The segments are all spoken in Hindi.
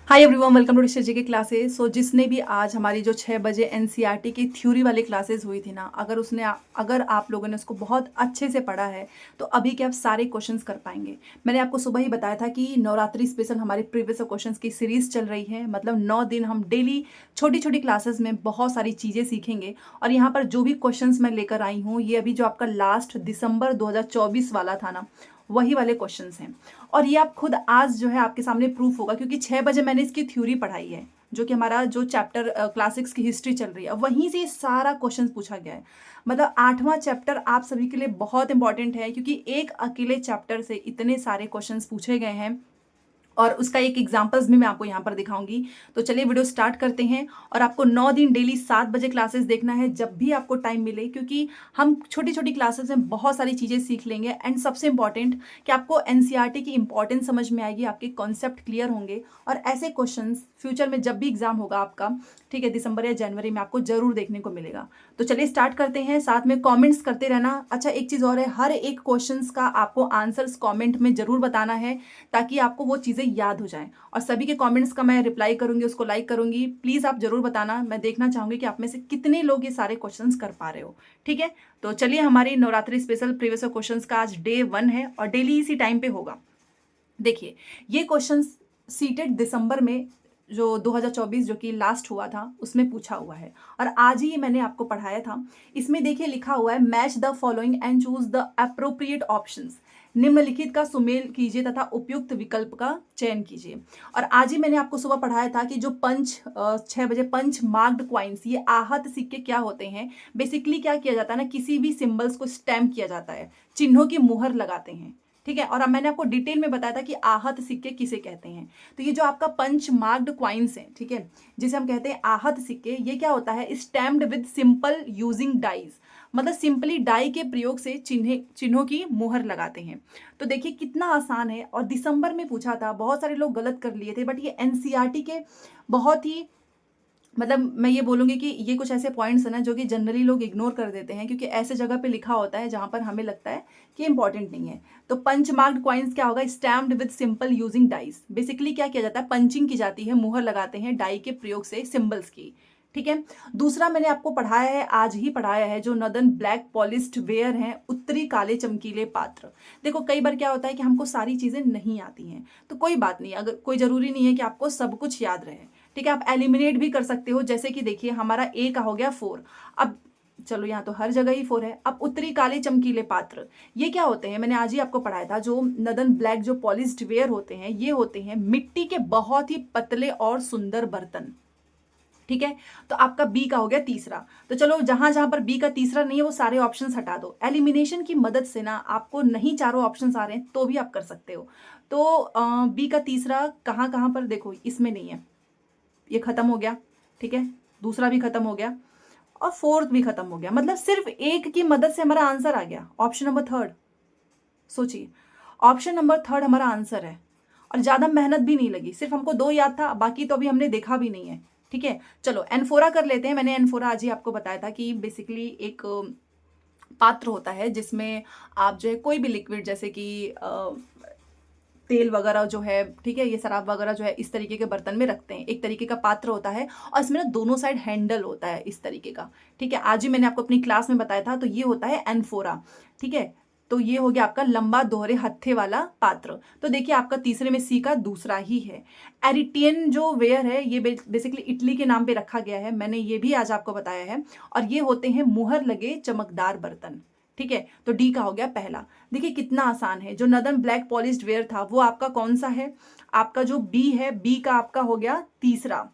हाय एवरीवन, वेलकम टू ऋषि जी के क्लासेस। जिसने भी आज हमारी जो 6 बजे एनसीईआरटी की थ्योरी वाली क्लासेस हुई थी ना, अगर आप लोगों ने उसको बहुत अच्छे से पढ़ा है तो अभी के आप सारे क्वेश्चंस कर पाएंगे। मैंने आपको सुबह ही बताया था कि नवरात्रि स्पेशल हमारी प्रीवियस क्वेश्चंस की सीरीज चल रही है। मतलब 9 दिन हम डेली छोटी छोटी क्लासेस में बहुत सारी चीज़ें सीखेंगे। और यहाँ पर जो भी क्वेश्चंस मैं लेकर आई हूँ, ये अभी जो आपका लास्ट दिसंबर 2024 वाला था ना, वही वाले क्वेश्चंस हैं। और ये आप खुद आज जो है आपके सामने प्रूफ होगा, क्योंकि 6 बजे मैंने इसकी थ्योरी पढ़ाई है, जो कि हमारा जो चैप्टर क्लासिक्स की हिस्ट्री चल रही है, वहीं से ये सारा क्वेश्चन पूछा गया है। मतलब 8वां चैप्टर आप सभी के लिए बहुत इंपॉर्टेंट है, क्योंकि एक अकेले चैप्टर से इतने सारे क्वेश्चंस पूछे गए हैं और उसका एक एग्जाम्पल्स भी मैं आपको यहाँ पर दिखाऊंगी। तो चलिए वीडियो स्टार्ट करते हैं। और आपको 9 दिन डेली 7 बजे क्लासेस देखना है जब भी आपको टाइम मिले, क्योंकि हम छोटी छोटी क्लासेस में बहुत सारी चीज़ें सीख लेंगे। एंड सबसे इंपॉर्टेंट कि आपको एनसीईआरटी की इंपॉर्टेंस समझ में आएगी, आपके कॉन्सेप्ट क्लियर होंगे और ऐसे क्वेश्चंस फ्यूचर में जब भी एग्जाम होगा आपका, ठीक है, दिसंबर या जनवरी में, आपको जरूर देखने को मिलेगा। तो चलिए स्टार्ट करते हैं, साथ में कमेंट्स करते रहना। अच्छा, एक चीज़ और है, हर एक क्वेश्चंस का आपको आंसर्स कमेंट में जरूर बताना है, ताकि आपको वो चीज़ें याद हो जाएं। और सभी के कमेंट्स का मैं रिप्लाई करूंगी, उसको लाइक करूंगी। प्लीज़ आप जरूर बताना, मैं देखना चाहूंगी कि आप में से कितने लोग ये सारे क्वेश्चंस कर पा रहे हो। ठीक है, तो चलिए, हमारी नवरात्रि स्पेशल प्रीवियस क्वेश्चंस का आज डे 1 है और डेली इसी टाइम पे होगा। देखिए, ये क्वेश्चंस सीटेड दिसंबर में जो 2024 जो कि लास्ट हुआ था उसमें पूछा हुआ है, और आज ही मैंने आपको पढ़ाया था। इसमें देखिए लिखा हुआ है, match the following and choose the appropriate options. निम्नलिखित का सुमेल कीजिए तथा उपयुक्त विकल्प का चयन कीजिए। और आज ही मैंने आपको सुबह पढ़ाया था कि जो 6 बजे पंच मार्क्ड क्वाइंस, ये आहत सिक्के क्या होते हैं। बेसिकली क्या किया जाता है ना, किसी भी सिंबल्स को स्टैम्प किया जाता है, चिन्हों की मुहर लगाते हैं। ठीक है, और अब मैंने आपको डिटेल में बताया था कि आहत सिक्के किसे कहते हैं। तो ये जो आपका पंच मार्क्ड क्वाइंस है, ठीक है, जिसे हम कहते हैं आहत सिक्के, ये क्या होता है, stamped with simple using dies. मतलब सिंपली डाई के प्रयोग से चिन्हों की मुहर लगाते हैं। तो देखिए कितना आसान है, और दिसंबर में पूछा था, बहुत सारे लोग गलत कर लिए थे, बट ये एनसीईआरटी के बहुत ही, मतलब मैं ये बोलूँगी कि ये कुछ ऐसे पॉइंट्स हैं ना जो कि जनरली लोग इग्नोर कर देते हैं, क्योंकि ऐसे जगह पे लिखा होता है जहाँ पर हमें लगता है कि इंपॉर्टेंट नहीं है। तो पंच मार्क्ड कॉइन्स क्या होगा, stamped with simple using dice. Basically क्या किया जाता है, पंचिंग की जाती है, मुहर लगाते हैं डाई के प्रयोग से सिंबल्स की। ठीक है, दूसरा मैंने आपको पढ़ाया है, आज ही पढ़ाया है, जो नदन ब्लैक पॉलिस्ड वेयर हैं, उत्तरी काले चमकीले पात्र। देखो कई बार क्या होता है कि हमको सारी चीजें नहीं आती हैं, तो कोई बात नहीं, अगर कोई जरूरी नहीं है कि आपको सब कुछ याद रहे। ठीक है, आप एलिमिनेट भी कर सकते हो, जैसे कि देखिए हमारा ए का हो गया 4। अब चलो, यहाँ तो हर जगह ही 4 है। अब उत्तरी काले चमकीले पात्र, ये क्या होते हैं, मैंने आज ही आपको पढ़ाया था, जो नदन ब्लैक जो पॉलिस्ड वेयर होते हैं, ये होते हैं मिट्टी के बहुत ही पतले और सुंदर बर्तन। ठीक है, तो आपका बी का हो गया तीसरा। तो चलो, जहां जहां पर बी का तीसरा नहीं है वो सारे ऑप्शंस हटा दो। एलिमिनेशन की मदद से ना, आपको नहीं चारों ऑप्शंस आ रहे हैं तो भी आप कर सकते हो। तो बी का तीसरा कहाँ कहाँ पर, देखो इसमें नहीं है, ये खत्म हो गया। ठीक है, दूसरा भी खत्म हो गया और फोर्थ भी खत्म हो गया। मतलब सिर्फ एक की मदद से हमारा आंसर आ गया, ऑप्शन नंबर थर्ड। सोचिए, ऑप्शन नंबर थर्ड हमारा आंसर है, और ज्यादा मेहनत भी नहीं लगी, सिर्फ हमको 2 याद था, बाकी तो अभी हमने देखा भी नहीं है। ठीक है, चलो एनफोरा कर लेते हैं। मैंने एनफोरा आज ही आपको बताया था कि बेसिकली एक पात्र होता है जिसमें आप जो है कोई भी लिक्विड, जैसे कि तेल वगैरह जो है, ठीक है, ये शराब वगैरह जो है, इस तरीके के बर्तन में रखते हैं। एक तरीके का पात्र होता है, और इसमें ना दोनों साइड हैंडल होता है इस तरीके का। ठीक है, आज ही मैंने आपको अपनी क्लास में बताया था, तो ये होता है एनफोरा। ठीक है, तो ये हो गया आपका लंबा दोहरे हत्थे वाला पात्र। तो देखिए आपका तीसरे में सी का दूसरा ही है। एरिटियन जो वेयर है, ये बेसिकली इटली के नाम पे रखा गया है, मैंने ये भी आज आपको बताया है। और ये होते हैं मुहर लगे चमकदार बर्तन। ठीक है, तो डी का हो गया पहला। देखिए कितना आसान है। जो नदन ब्लैक पॉलिश्ड वेयर था वो आपका कौन सा है, आपका जो बी है, बी का आपका हो गया तीसरा।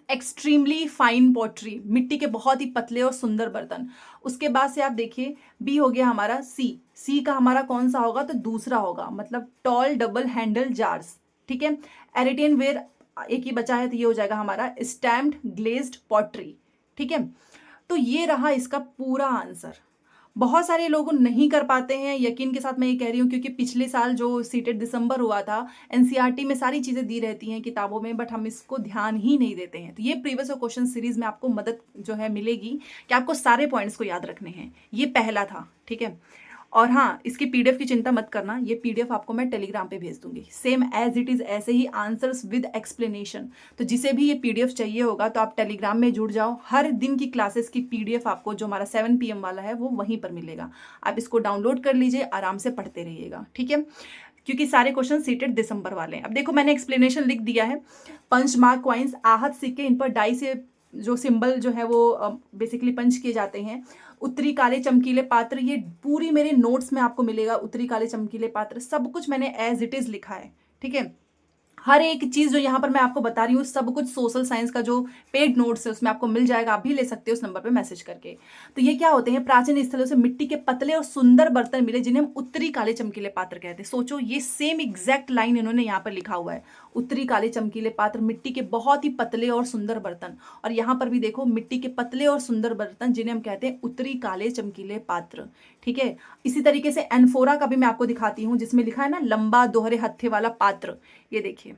एक्सट्रीमली फाइन पॉटरी, मिट्टी के बहुत ही पतले और सुंदर बर्तन। उसके बाद से आप देखिए, बी हो गया हमारा सी। सी का हमारा कौन सा होगा, तो दूसरा होगा, मतलब टॉल डबल हैंडल जार्स। ठीक है, एरिटियन वेयर एक ही बचा है, तो ये हो जाएगा हमारा स्टैम्प्ड ग्लेज्ड पॉटरी। ठीक है, तो ये रहा इसका पूरा आंसर। बहुत सारे लोग नहीं कर पाते हैं, यकीन के साथ मैं ये कह रही हूँ, क्योंकि पिछले साल जो सीटेड दिसंबर हुआ था, एनसीईआरटी में सारी चीज़ें दी रहती हैं किताबों में, बट हम इसको ध्यान ही नहीं देते हैं। तो ये प्रीवियस क्वेश्चन सीरीज में आपको मदद जो है मिलेगी कि आपको सारे पॉइंट्स को याद रखने हैं। ये पहला था। ठीक है, और हाँ, इसकी पीडीएफ की चिंता मत करना, ये पीडीएफ आपको मैं टेलीग्राम पे भेज दूंगी, सेम एज इट इज़, ऐसे ही आंसर्स विद एक्सप्लेनेशन। तो जिसे भी ये पीडीएफ चाहिए होगा तो आप टेलीग्राम में जुड़ जाओ, हर दिन की क्लासेस की पीडीएफ आपको जो हमारा 7 PM वाला है वो वहीं पर मिलेगा। आप इसको डाउनलोड कर लीजिए, आराम से पढ़ते रहिएगा, ठीक है, क्योंकि सारे क्वेश्चन सीटेड दिसंबर वाले हैं। अब देखो मैंने एक्सप्लेनेशन लिख दिया है। पंचमार्क कॉइन्स, आहत सिक्के, इन पर डाई से जो सिंबल जो है वो बेसिकली पंच किए जाते हैं। उत्तरी काले चमकीले पात्र, ये पूरी मेरे नोट्स में आपको मिलेगा। उत्तरी काले चमकीले पात्र सब कुछ मैंने एज इट इज लिखा है, ठीक है। हर एक चीज जो यहाँ पर मैं आपको बता रही हूँ सब कुछ सोशल साइंस का जो पेड नोट्स है उसमें आपको मिल जाएगा, आप भी ले सकते हो उस नंबर पे मैसेज करके। तो ये क्या होते हैं, प्राचीन स्थलों से मिट्टी के पतले और सुंदर बर्तन मिले जिन्हें हम उत्तरी काले चमकीले पात्र कहते हैं। सोचो, ये सेम एग्जैक्ट लाइन इन्होंने यहाँ पर लिखा हुआ है, उत्तरी काले चमकीले पात्र, मिट्टी के बहुत ही पतले और सुंदर बर्तन। और यहाँ पर भी देखो, मिट्टी के पतले और सुंदर बर्तन जिन्हें हम कहते हैं उत्तरी काले चमकीले पात्र, ठीक है। इसी तरीके से एनफोरा का भी मैं आपको दिखाती हूँ, जिसमें लिखा है ना लंबा दोहरे हत्थे वाला पात्र। ये देखिए,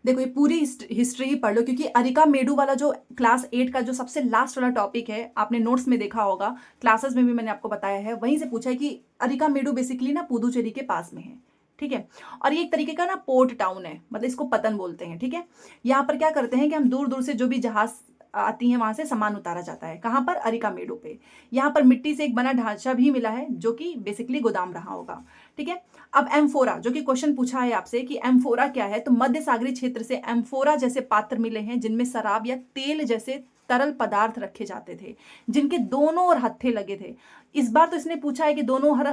देखो ये पूरी हिस्ट्री ही पढ़ लो, क्योंकि अरिका मेडू वाला जो क्लास 8 का जो सबसे लास्ट वाला टॉपिक है, आपने नोट्स में देखा होगा, क्लासेस में भी मैंने आपको बताया है, वहीं से पूछा है कि अरिका मेडू बेसिकली ना पुदुचेरी के पास में है, ठीक है। और ये एक तरीके का ना पोर्ट टाउन है, मतलब इसको पतन बोलते हैं, ठीक है। यहाँ पर क्या करते हैं कि हम दूर दूर से जो भी जहाज आती हैं वहां से सामान उतारा जाता है। कहाँ पर, अरिका मेडू पे। यहाँ पर मिट्टी से एक बना ढांचा भी मिला है जो कि बेसिकली गोदाम रहा होगा, ठीक है। अब एम्फोरा, जो कि क्वेश्चन पूछा है आपसे कि एम्फोरा क्या है, तो मध्य सागरीय क्षेत्र से एम्फोरा जैसे पात्र मिले हैं जिनमें शराब या तेल जैसे तरल पदार्थ रखे जाते थे, जिनके दोनों ओर हत्थे लगे थे। इस बार तो इसने पूछा है कि दोनों हर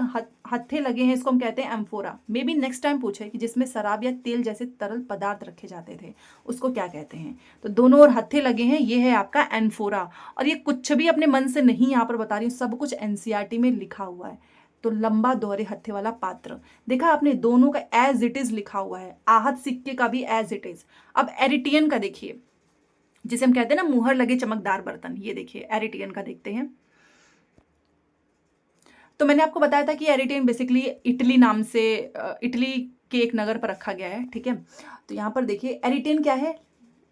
हत्थे लगे हैं, इसको हम कहते हैं amphora. May be next time पूछे कि जिसमें शराब या तेल जैसे तरल पदार्थ रखे जाते थे उसको क्या कहते हैं। तो दोनों ओर हत्थे लगे हैं, ये है आपका एम्फोरा। और ये कुछ भी अपने मन से नहीं यहाँ पर बता रही हूँ, सब कुछ एनसीईआरटी में लिखा हुआ है। तो लंबा दोहरे हत्थे वाला पात्र, देखा आपने, दोनों का एज इट इज लिखा हुआ है। आहत सिक्के का भी एज इट इज। अब एरिटियन का देखिए, जिसे हम कहते हैं ना मुहर लगे चमकदार बर्तन, ये देखिए एरिटियन का देखते हैं। तो मैंने आपको बताया था कि एरिटियन बेसिकली इटली नाम से, इटली के एक नगर पर रखा गया है, ठीक है। तो यहाँ पर देखिए एरिटियन क्या है,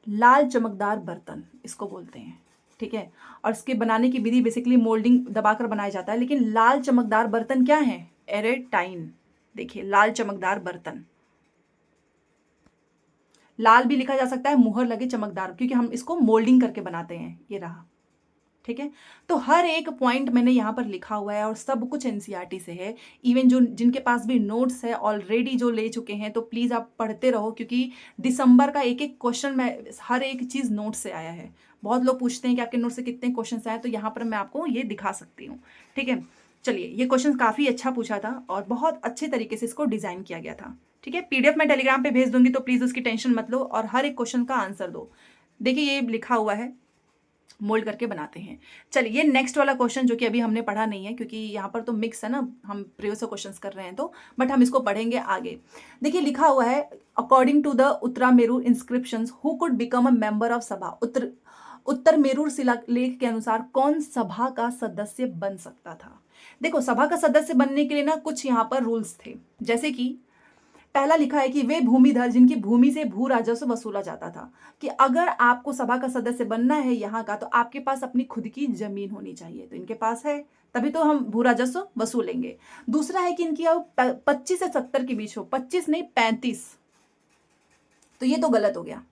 लाल चमकदार बर्तन इसको बोलते हैं, ठीक है। और इसके बनाने की विधि बेसिकली मोल्डिंग दबाकर बनाया जाता है। लेकिन लाल चमकदार बर्तन क्या है, एरेटाइन। देखिए लाल चमकदार बर्तन, लाल भी लिखा जा सकता है, मुहर लगे चमकदार, क्योंकि हम इसको मोल्डिंग करके बनाते हैं। ये रहा, ठीक है। तो हर एक पॉइंट मैंने यहाँ पर लिखा हुआ है और सब कुछ एनसीईआरटी से है। इवन जो जिनके पास भी नोट्स है ऑलरेडी जो ले चुके हैं, तो प्लीज़ आप पढ़ते रहो, क्योंकि दिसंबर का एक एक क्वेश्चन में हर एक चीज़ नोट से आया है। बहुत लोग पूछते हैं कि आपके नोट से कितने क्वेश्चन आए, तो यहाँ पर मैं आपको ये दिखा सकती हूँ, ठीक है। चलिए, ये क्वेश्चन काफ़ी अच्छा पूछा था और बहुत अच्छे तरीके से इसको डिज़ाइन किया गया था, ठीक है। पीडीएफ मैं टेलीग्राम पे भेज दूंगी, तो प्लीज़ उसकी टेंशन मत लो और हर एक क्वेश्चन का आंसर दो। देखिए ये लिखा हुआ है, मोल्ड करके बनाते हैं। चलिए ये नेक्स्ट वाला क्वेश्चन जो कि अभी हमने पढ़ा नहीं है, क्योंकि यहाँ पर तो मिक्स है ना, हम प्रीवियस क्वेश्चंस कर रहे हैं, तो बट हम इसको पढ़ेंगे आगे। देखिए लिखा हुआ है, according to the Uttaramerur inscriptions who could become a member of sabha. उत्तर मेरूर शिलालेख के अनुसार कौन सभा का सदस्य बन सकता था। देखो सभा का सदस्य बनने के लिए ना कुछ यहाँ पर रूल्स थे, जैसे कि पहला लिखा है कि वे भूमिधर जिनकी भूमि से भू राजस्व वसूला जाता था, कि अगर आपको सभा का सदस्य बनना है यहाँ का, तो आपके पास अपनी खुद की जमीन होनी चाहिए। तो इनके पास है, तभी तो हम भू राजस्व वसूलेंगे। दूसरा है कि इनकी आयु 25 से 70 के बीच हो, 25 नहीं 35, तो ये तो गलत हो गया।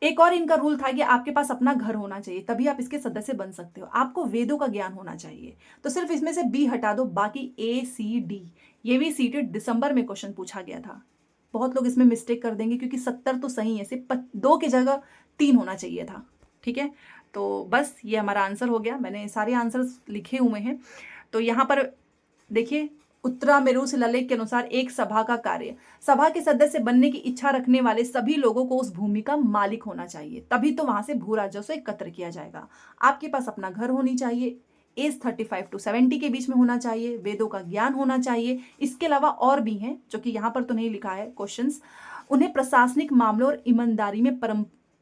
एक और इनका रूल था कि आपके पास अपना घर होना चाहिए, तभी आप इसके सदस्य बन सकते हो। आपको वेदों का ज्ञान होना चाहिए। तो सिर्फ इसमें से बी हटा दो, बाकी ए सी डी, ये भी सीटेड दिसंबर में क्वेश्चन पूछा गया था। बहुत लोग इसमें मिस्टेक कर देंगे, क्योंकि 70 तो सही है, सिर्फ 2 की जगह 3 होना चाहिए था, ठीक है। तो बस ये हमारा आंसर हो गया, मैंने सारे आंसर्स लिखे हुए हैं। तो यहाँ पर देखिए, उत्तरामेरू शिलालेख के अनुसार एक सभा का कार्य, सभा के सदस्य बनने की इच्छा रखने वाले सभी लोगों को उस भूमि का मालिक होना चाहिए, तभी तो वहां से भू राजस्व एकत्र किया जाएगा। आपके पास अपना घर होनी चाहिए, एज 35 to 70 के बीच में होना चाहिए, वेदों का ज्ञान होना चाहिए। इसके अलावा और भी हैं जो कि यहाँ पर तो नहीं लिखा है क्वेश्चंस। उन्हें प्रशासनिक मामलों और ईमानदारी में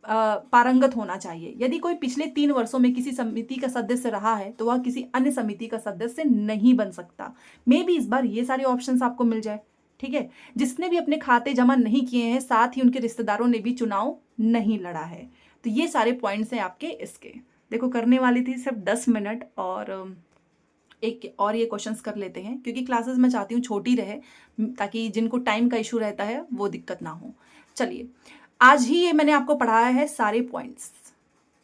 पारंगत होना चाहिए। यदि कोई पिछले 3 वर्षों में किसी समिति का सदस्य रहा है, तो वह किसी अन्य समिति का सदस्य नहीं बन सकता। मे बी इस बार ये सारे ऑप्शंस आपको मिल जाए, ठीक है। जिसने भी अपने खाते जमा नहीं किए हैं, साथ ही उनके रिश्तेदारों ने भी चुनाव नहीं लड़ा है। तो ये सारे पॉइंट्स हैं आपके इसके। देखो करने वाली थी सिर्फ 10 मिनट और एक और ये क्वेश्चंस कर लेते हैं, क्योंकि क्लासेस मैं चाहती हूँ छोटी रहे, ताकि जिनको टाइम का इशू रहता है वो दिक्कत ना हो। चलिए, आज ही ये मैंने आपको पढ़ाया है सारे पॉइंट्स,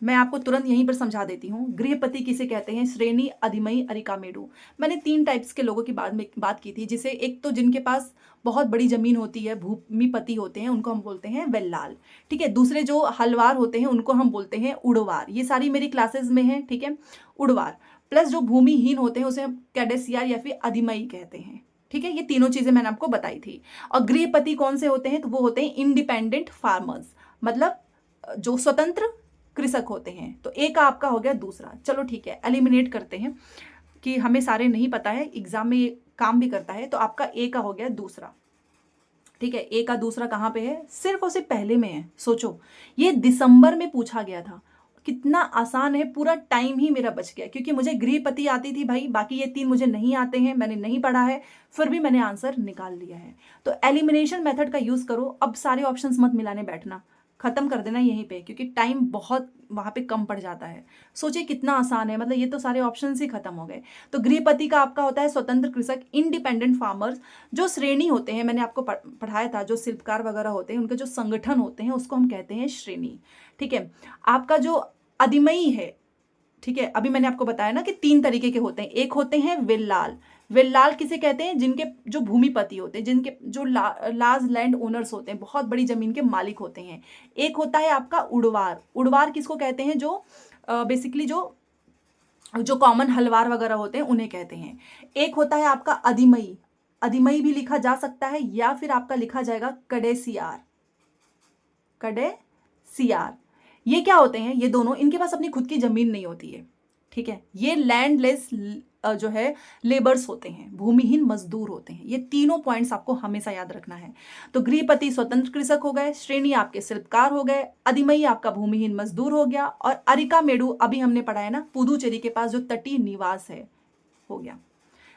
मैं आपको तुरंत यहीं पर समझा देती हूँ। गृहपति किसे कहते हैं? श्रेणी, अधिमयी, अरिकामेडु। मैंने 3 टाइप्स के लोगों की बात की थी, जिसे एक तो जिनके पास बहुत बड़ी जमीन होती है, भूमिपति होते हैं, उनको हम बोलते हैं वेल्लाल, ठीक है। दूसरे जो हलवार होते हैं उनको हम बोलते हैं उड़वार। ये सारी मेरी क्लासेस में है, ठीक है, उड़वार। प्लस जो भूमिहीन होते हैं उसे हम कैडेसियार या फिर अधिमयी कहते हैं, ठीक है। ये तीनों चीजें मैंने आपको बताई थी। और गृहपति कौन से होते हैं? तो वो होते हैं इंडिपेंडेंट फार्मर्स, मतलब जो स्वतंत्र कृषक होते हैं। तो ए का आपका हो गया दूसरा। चलो ठीक है, एलिमिनेट करते हैं कि हमें सारे नहीं पता है, एग्जाम में ये काम भी करता है। तो आपका ए का हो गया दूसरा, ठीक है। ए का दूसरा कहाँ पे है? सिर्फ और सिर्फ पहले में है। सोचो, ये दिसंबर में पूछा गया था, कितना आसान है, पूरा टाइम ही मेरा बच गया, क्योंकि मुझे गृहपति आती थी भाई, बाकी ये 3 मुझे नहीं आते हैं, मैंने नहीं पढ़ा है, फिर भी मैंने आंसर निकाल लिया है। तो एलिमिनेशन मेथड का यूज करो। अब सारे ऑप्शंस मत मिलाने बैठना, खत्म कर देना यहीं पे, क्योंकि टाइम बहुत वहाँ पे कम पड़ जाता है। सोचिए कितना आसान है, मतलब ये तो सारे ऑप्शंस ही खत्म हो गए। तो गृहपति का आपका होता है स्वतंत्र कृषक, इंडिपेंडेंट फार्मर्स। जो श्रेणी होते हैं, मैंने आपको पढ़ाया था, जो शिल्पकार वगैरह होते हैं उनके जो संगठन होते हैं उसको हम कहते हैं श्रेणी, ठीक है। आपका जो अधिमयी है, ठीक है, अभी मैंने आपको बताया ना कि 3 तरीके के होते हैं। एक होते हैं वेल्लाल। वेल्लाल किसे कहते हैं? जिनके जो भूमिपति होते हैं, जिनके जो लार्ज लैंड ओनर्स होते हैं, बहुत बड़ी जमीन के मालिक होते हैं। एक होता है आपका उड़वार। उड़वार किसको कहते हैं? जो बेसिकली जो कॉमन हलवार वगैरह होते हैं उन्हें कहते हैं। एक होता है आपका अधिमयी। अधिमयी भी लिखा जा सकता है, या फिर आपका लिखा जाएगा कडेसियार। कडेसियार ये क्या होते हैं? ये दोनों, इनके पास अपनी खुद की जमीन नहीं होती है, ठीक है। ये लैंडलेस जो है लेबर्स होते हैं, भूमिहीन मजदूर होते हैं। ये तीनों पॉइंट्स आपको हमेशा याद रखना है। तो गृहपति स्वतंत्र कृषक हो गए, श्रेणी आपके शिल्पकार हो गए, अधिमयी आपका भूमिहीन मजदूर हो गया, और अरिकामेडु अभी हमने पढ़ा है ना, पुदुचेरी के पास जो तटीय निवास है, हो गया।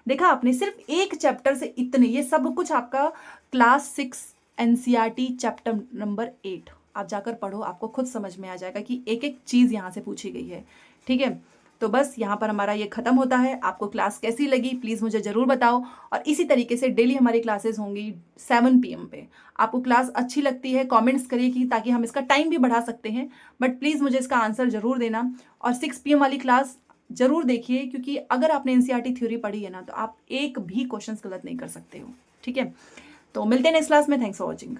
देखा आपने, सिर्फ एक चैप्टर से इतने, ये सब कुछ आपका क्लास 6 एनसीईआरटी चैप्टर नंबर 8 आप जाकर पढ़ो, आपको खुद समझ में आ जाएगा कि एक एक चीज यहाँ से पूछी गई है, ठीक है। तो बस यहाँ पर हमारा ये खत्म होता है। आपको क्लास कैसी लगी प्लीज़ मुझे ज़रूर बताओ, और इसी तरीके से डेली हमारी क्लासेस होंगी 7 PM पे। आपको क्लास अच्छी लगती है कमेंट्स करिए, कि ताकि हम इसका टाइम भी बढ़ा सकते हैं, बट प्लीज़ मुझे इसका आंसर ज़रूर देना। और 6 PM वाली क्लास ज़रूर देखिए, क्योंकि अगर आपने एनसीईआरटी थ्योरी पढ़ी है ना, तो आप एक भी क्वेश्चन गलत नहीं कर सकते हो, ठीक है। तो मिलते हैं नेक्स्ट क्लास में। Thanks for watching.